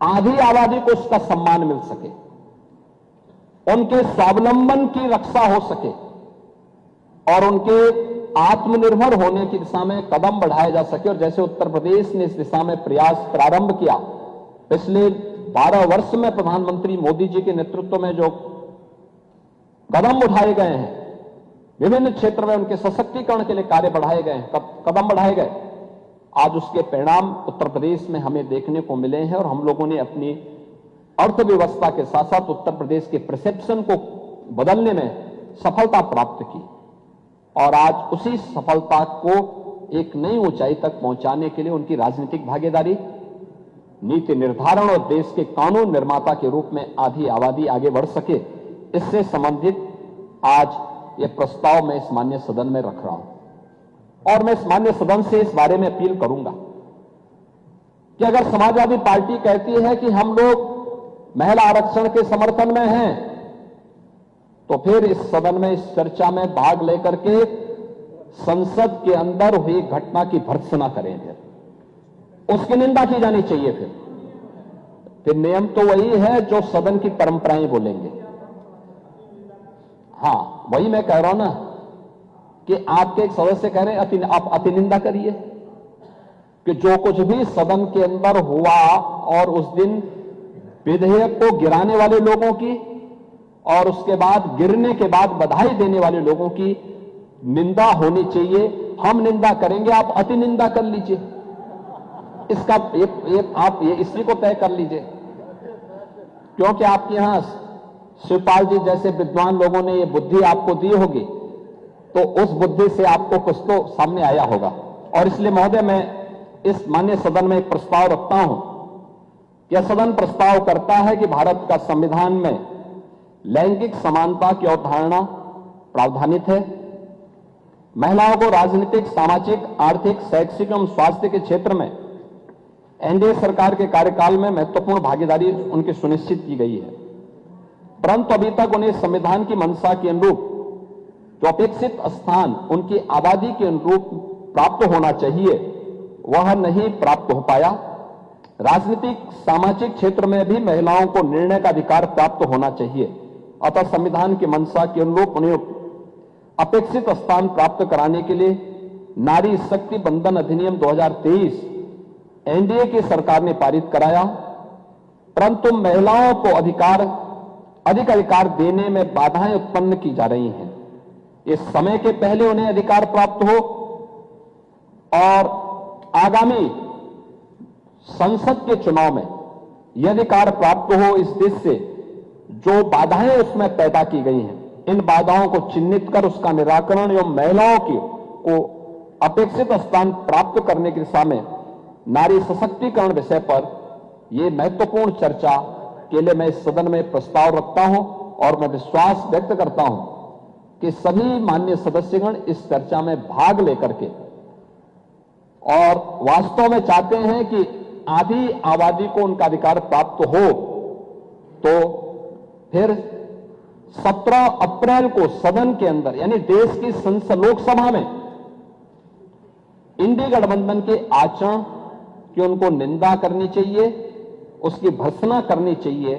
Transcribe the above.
आधी आबादी को उसका सम्मान मिल सके, उनके स्वावलंबन की रक्षा हो सके और उनके आत्मनिर्भर होने की दिशा में कदम बढ़ाया जा सके। और जैसे उत्तर प्रदेश ने इस दिशा में प्रयास प्रारंभ किया, पिछले 12 वर्ष में प्रधानमंत्री मोदी जी के नेतृत्व में जो कदम उठाए गए हैं, विभिन्न क्षेत्र में उनके सशक्तिकरण के लिए कार्य बढ़ाए गए हैं, कदम बढ़ाए गए, आज उसके परिणाम उत्तर प्रदेश में हमें देखने को मिले हैं। और हम लोगों ने अपनी अर्थव्यवस्था के साथ साथ उत्तर प्रदेश के परसेप्शन को बदलने में सफलता प्राप्त की और आज उसी सफलता को एक नई ऊंचाई तक पहुंचाने के लिए उनकी राजनीतिक भागीदारी, नीति निर्धारण और देश के कानून निर्माता के रूप में आधी आबादी आगे बढ़ सके, इससे संबंधित आज यह प्रस्ताव मैं इस माननीय सदन में रख रहा हूं। और मैं इस माननीय सदन से इस बारे में अपील करूंगा कि अगर समाजवादी पार्टी कहती है कि हम लोग महिला आरक्षण के समर्थन में हैं, तो फिर इस सदन में इस चर्चा में भाग लेकर के संसद के अंदर हुई घटना की भर्त्सना करें, फिर उसकी निंदा की जानी चाहिए। फिर नियम तो वही है जो सदन की परंपराएं बोलेंगे। हां, वही मैं कह रहा हूं ना कि आपके एक सदस्य कह रहे हैं आप अति निंदा करिए कि जो कुछ भी सदन के अंदर हुआ और उस दिन विधेयक को गिराने वाले लोगों की और उसके बाद गिरने के बाद बधाई देने वाले लोगों की निंदा होनी चाहिए। हम निंदा करेंगे, आप अति निंदा कर लीजिए। इसका आप ये इसी को तय कर लीजिए, क्योंकि आपके यहां शिवपाल जी जैसे विद्वान लोगों ने ये बुद्धि आपको दी होगी, तो उस बुद्धि से आपको कुछ तो सामने आया होगा। और इसलिए महोदय, मैं इस माननीय सदन में एक प्रस्ताव रखता हूं। यह सदन प्रस्ताव करता है कि भारत का संविधान में लैंगिक समानता की अवधारणा प्रावधानित है। महिलाओं को राजनीतिक, सामाजिक, आर्थिक, शैक्षिक एवं स्वास्थ्य के क्षेत्र में एनडीए सरकार के कार्यकाल में महत्वपूर्ण भागीदारी उनकी सुनिश्चित की गई है, परंतु अभी तक उन्हें संविधान की मंशा के अनुरूप जो अपेक्षित स्थान उनकी आबादी के अनुरूप प्राप्त होना चाहिए, वह नहीं प्राप्त हो पाया। राजनीतिक, सामाजिक क्षेत्र में भी महिलाओं को निर्णय का अधिकार प्राप्त होना चाहिए, अतः संविधान की मंशा के अनुरूप उन्हें अपेक्षित स्थान प्राप्त कराने के लिए नारी शक्ति बंधन अधिनियम 2023 एनडीए की सरकार ने पारित कराया, परंतु महिलाओं को अधिक अधिकार देने में बाधाएं उत्पन्न की जा रही हैं। इस समय के पहले उन्हें अधिकार प्राप्त हो और आगामी संसद के चुनाव में यह अधिकार प्राप्त हो, इस देश से जो बाधाएं उसमें पैदा की गई हैं, इन बाधाओं को चिन्हित कर उसका निराकरण एवं महिलाओं को अपेक्षित स्थान प्राप्त करने की दिशा में नारी सशक्तिकरण विषय पर यह महत्वपूर्ण चर्चा के लिए मैं इस सदन में प्रस्ताव रखता हूं और मैं विश्वास व्यक्त करता हूं कि सभी माननीय सदस्यगण इस चर्चा में भाग लेकर के और वास्तव में चाहते हैं कि आधी आबादी को उनका अधिकार प्राप्त हो, तो फिर 17 अप्रैल को सदन के अंदर यानी देश की संसद लोकसभा में इंडी गठबंधन के आचरण की उनको निंदा करनी चाहिए, उसकी भर्त्सना करनी चाहिए